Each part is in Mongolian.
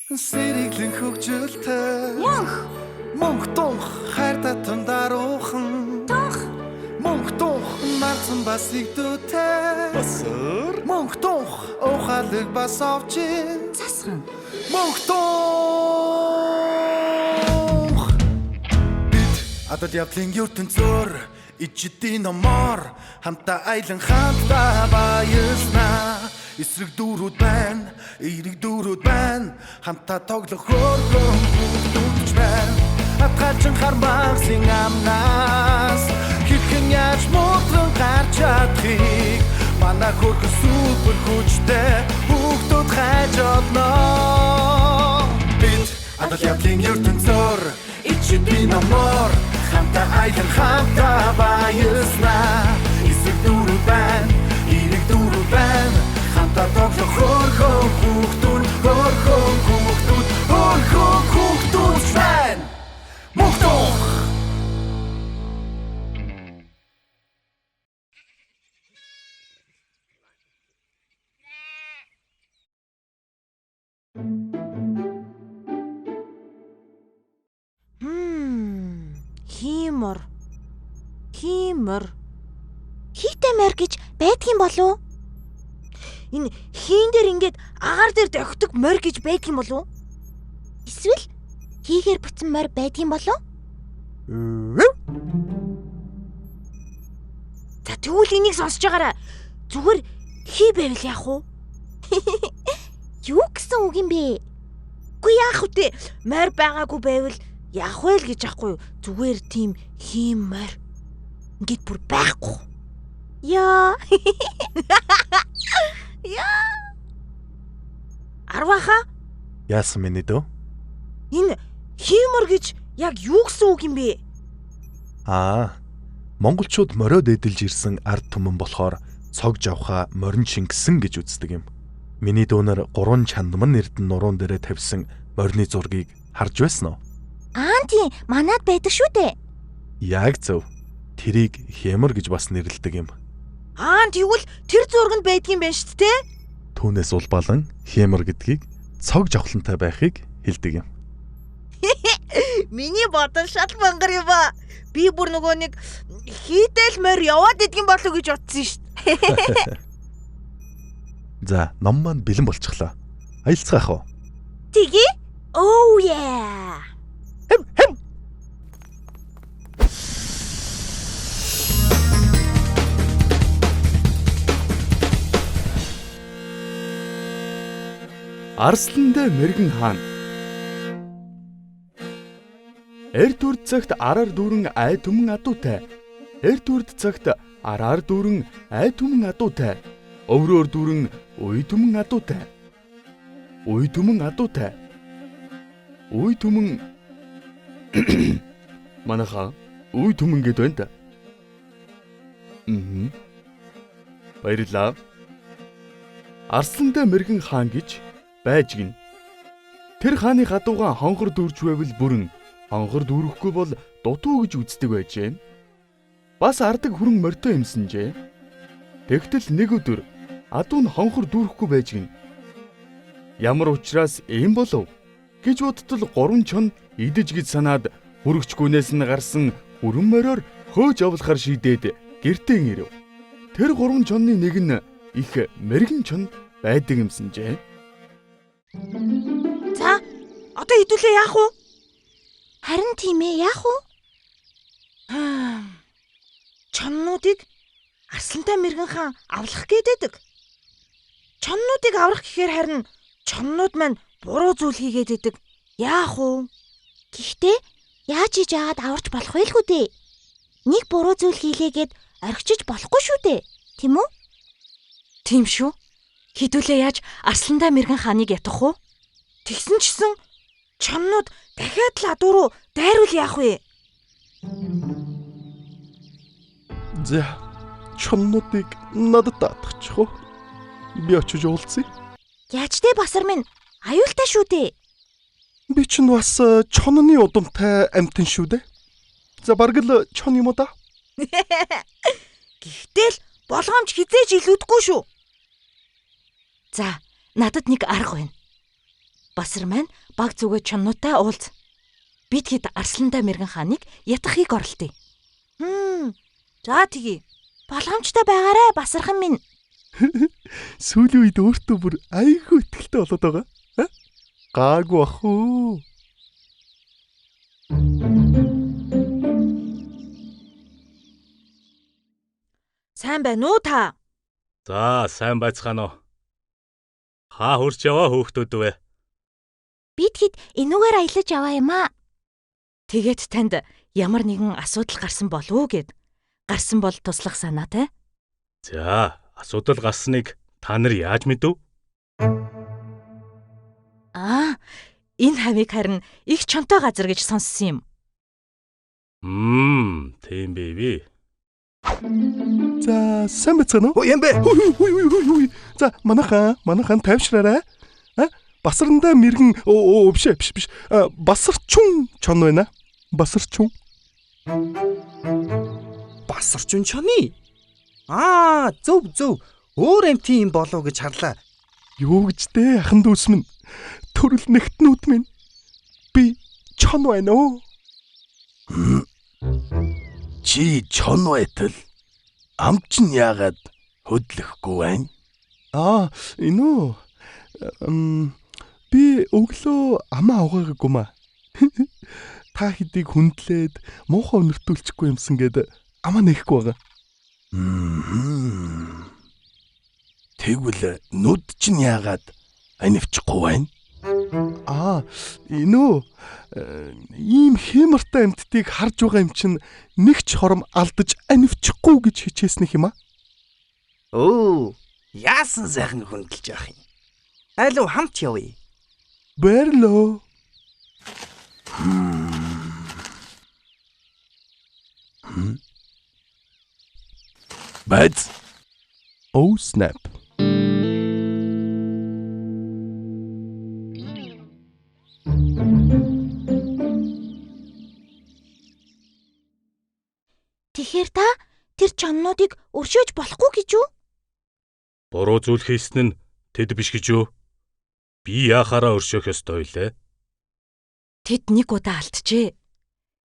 Сэриглэн хөгжилтэй Мөнх тунх хайр татам даруухан Мөнх тунх нарцсан бас игдүүтэй Басар Мөнх тунх ухаалаг бас овчин засхан Мөнх тунх Бид адал явдлын ертөнцөөр ичдийн номоор хамтаа айлан хамтаа баяснаа эсрэг дүүрүүд байна эерэг дүүрүүд байна хамтаа тоглох хөргөн бүгдүүч байна атгалжин хармагсын амнаас хэрхэн яаж муутран гарч чадхыг манай хөргөн супер хүчтэй бүгдүүд хайж олно бид адал явдлын ертөнцөөр ичдийн номоор хамтаа айлан хамтаа баяснаа эсрэг дүүрүүд байна эерэг дүүрүүд байна хамтаа тоглох хөргөн хүүхдүүд байна мохтох Хиймор. Хийтэй морь гэж байдгийн болов? Энэ хийн дээр ингээд агаар дээр дохидог морь гэж байдгийн болов? Эсвэл хийгээр буцсан морь байдгийн болов? За тэгвэл энийг сонсож байгаараа зүгээр хий байвал яах вэ? Юу гэсэн үг юм бэ? Үгүй яах вэ? Морь байгаагүй байвал яах вэ л гэж аахгүй юу? Зүгээр тийм хийм морь ингээд бүр байхгүй. Яа. Яа. Арваха? яасан миний дөө? Энэ хиймор гэж яг юу гэсэн үг юм бэ? Монголчууд мориод эдэлж ирсэн ард түмэн болохоор цог жавха морин шингэсэн гэж үздэг юм. Миний дүүнэр 3 чандман эрдэн нуруунд дээрээ тавьсан морины зургийг харж байсан уу? Тийм, манад байдаг шүү дээ. Яг зөв. Тэрийг хэмэр гэж бас нэрлэдэг юм. Тэгвэл тэр зурганд байдгийн байна шүү дээ. Түүнээс улбалан хэмэр гэдгийг цог жавхлантай байхыг хэлдэг юм. Миний бодол шал мангар юм ба. Би бүр нөгөө нэг хийдэл морь яваад идэх болов гэж утсан шүү дээ. За, ном маань бэлэн болчихлоо. Аялцгаах уу? Тэгье? Oh yeah. Хэм. Арсландаа мэргэн хаан. Эрт үрд цагт араар дүүрэн ай түмэн адуутай. Эрт үрд цагт араар дүүрэн ай түмэн адуутай. Өврөөр дүүрэн уй түмэн адуутай. Уй түмэн адуутай. Уй түмэн Манаха уй түмэн гэд байна та. Баярлалаа. Арсландаа мэргэн хаан гэж байж гин. Тэр хааны хадуугаан хонгор дүүрч байвал бүрэн хонгор дүүрэхгүй бол дутуу гэж үздэг байжээ. Бас ардаг хүрэн морьтой юмсанжээ. Тэгтэл нэг өдөр адуу нь хонгор дүүрэхгүй байж гин. Ямар учраас ийм болов гэж бодтол 3 чон идэж гэж санаад хүрэгчгүнээс нь гарсан хүрэн мориор хөөж явуулахар шийдээд гэртээ ирэв. Тэр 3 чонны нэг нь их мэргэн чон байдаг юмсанжээ. За, одоо хэдүүлээ яах вэ? Харин тийм ээ, яах вэ? Чоннуудыг арслантай мэргэн хаан авлах гээдэг. Чоннуудыг аврах гэхээр харин чоннууд маань буруу зүйл хийгээд идэг. Яах вэ? Гэхдээ яаж хийж аваад аварч болох вэ л хүү дээ? Нэг буруу зүйл хийлээгээд орхичиж болохгүй шүү дээ. Тийм үү? Тийм шүү. Хэдүүлээ яаж арсландаа мэргэн хааныг ятгах вэ? Тэгсэн чсэн чоннууд дахиад л адуу руу дайруул яах вэ? За, чоннуудыг надад даатгачих уу? Би очиж уулзъя. Яаж дээ басар минь аюултай шүү дээ. Би ч бас чонны удамтай амтэн шүү дээ. За бараг л чон юм уу да? Гэхдээ л болгоомж хизээж илүүдгүй шүү. За, надад нэг арга байна. Басар маань баг зүгээ чоннуудтай уулз. Бид хэд Арсландаа мэрэгэн хааныг ятгахыг оролдъё. За тэгье. Болгоомжтой байгаарай Басархан минь. Сүүлийн үед өөртөө бүр айгүй ихтэй болоод байгаа. Гаагүй ах уу. Сайн байна уу та? За, сайн байцгаана уу. Хаа хурж яваа хөөхтүүд вэ? Бид хэд энүүгээр аялаж яваа юм аа. Тэгээд танд ямар нэгэн асуудал гарсан болов уу гэд. Гарсан бол туслах санаатай. За, асуудал гарсныг та нар яаж мэдв? Энэ хавийг харин их чонтой газар гэж сонссон юм. Тийм бэби. За, сайн байцгаана уу? Юм бэ? За, манайхан тайвшраарай. Басарандаа мэрэгэн биш. Басарчун чон байна. Басарчун. Басарчун чоны. Зөв. Өөр амтын юм болов гэж харлаа. Юу гэж дээ ахан дүүс минь. Төрөл нэгтнүүд минь. Би чон байна уу? Чи чон байтал амч нь яагаад хөдлөхгүй байна? Энэ үү? Би өглөө амаа угаагүй маа. Та хэдийг хүндлээд муухай өнөртүүлчихгүй юмсан гээд амаа нэхгүй байгаа. Тэгвэл нүд чинь яагаад анивчихгүй байна? Энэ үү? Ийм хэмэртэй амьтдыг харж байгаа юм чинь нэг ч хором алдаж анивчихгүй гэж хичээснэх юм аа. Яасан сайхан хүндэлж явах юм. Айлуу хамт явъя. Бэрлөө. Бац. Snap. Тэгэхээр та тэр чоннуудыг өршөөж болохгүй гэж үү? Буруу зүйл хийсэн нь тэд биш гэж юу? Би яахаараа өршөөх ёстой вэ? Тэд нэг удаа алдчихэ.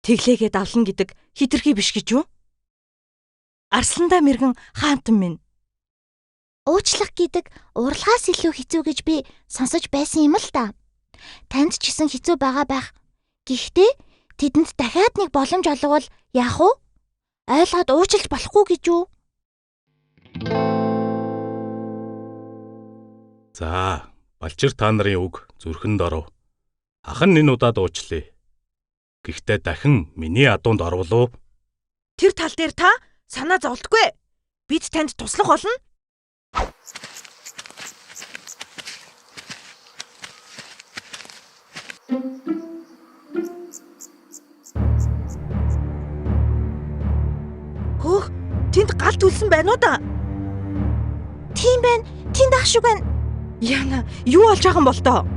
Тэглээгээд авлна гэдэг хитрхи биш гэж юу? Арсландаа мэрэгэн хаантан минь. Уучлах гэдэг урлагаас илүү хэцүү гэж би сонсож байсан юм л та. Танд ч гэсэн хэцүү байгаа байх. Гэхдээ тэдэнд дахиад нэг боломж олговол яах вэ? Ойлгоод уучлж болохгүй гэж юу? За, балчир та нарын үг зүрхэнд оров. Ахан энэ удаад уучлаа. Гэхдээ дахин миний адуунд орвол уу? Тэр тал дээр та санаа зовлтгүй. Бид танд туслах болно. Хөөх, тэнд гал түлсэн байна уу да? Тийм байна. Тэнд ах шиг байна. Яна, юу болж байгаа юм бол тоо?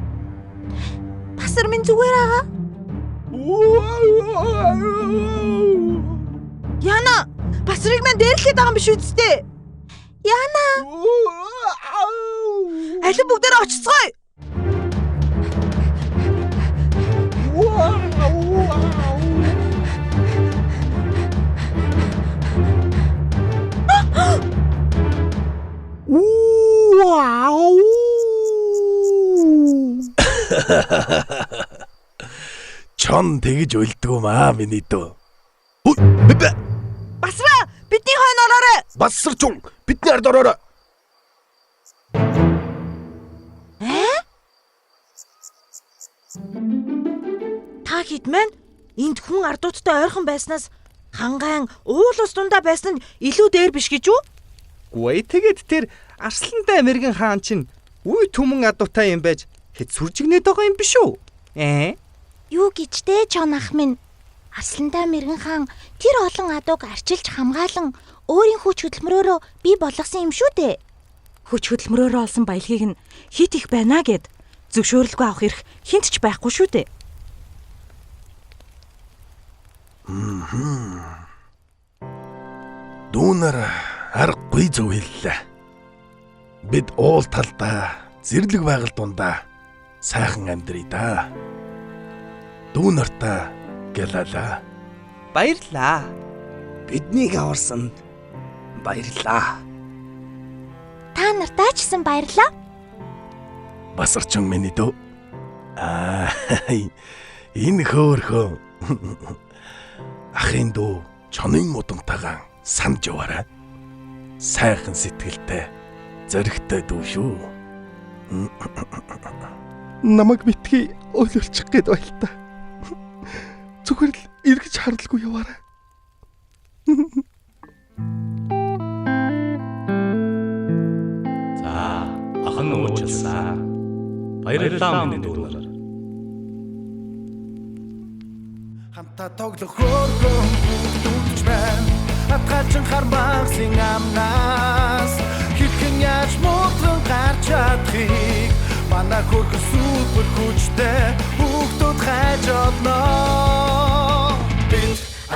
Басар минь зүгээр байгаа. Яна, басрыг мань дээрлээд байгаа юм биш үсттэй. Яна. Алин бүгдээрээ очицгоё. Чон тэгж үлдгүү маа миний дөө. Басра, бидний хойно ороорой. Басарчун бидний ард ороорой. Та хэд маань энд хүн ардуудтай ойрхон байснаас хангаан уул ус дундаа байсан нь илүү дээр биш гэж үү? Гүй тэгээд тэр Арсландаа мэрэгэн хаан чинь үе түмэн адуутай юм байж хэд сүржигнээд байгаа юм биш үү? Юу гэж дээ чон ах минь. Арсландаа мэрэгэн хаан тэр олон адууг арчилж хамгаалan өөрийн хүч хөдөлмөрөөрөө бий болгосон юм шүү дээ. Хүч хөдөлмөрөөрөө олсон баялагийг нь хит их байна гэд зөвшөөрөлгүй авах эрх хинт ч байхгүй шүү дээ. Дүүнэр аргагүй зөв хэллээ. Бид уул талдаа зэрлэг байгаль дундаа Сайхан амьдрий да. Дүү нартаа гэлалаа. Баярлаа. Биднийг аварсанд баярлаа. Та нартаа ч гэсэн баярлаа. Бас орчин миний дүү. Энэ хөөрхөө. Ахын дүү чонын мудантайгаа санд яваарай. Сайхан сэтгэлтэй, зоригтой дүү шүү. Намайг битгий өөлөлчих гээд байл та. Зүгээр л эргэж харлгүй яваарай. За, ах нь уучлаа. Баярлалаа миний дүүнэр. Хамтаа тоглох хөөрхөн бүгдүүч байна. Атгалчин хармагсын амнаас хэрхэн яаж муудлан гарч чадахыг манай хөрхөн супер хүчтэй бүгдүүд хайж олноо.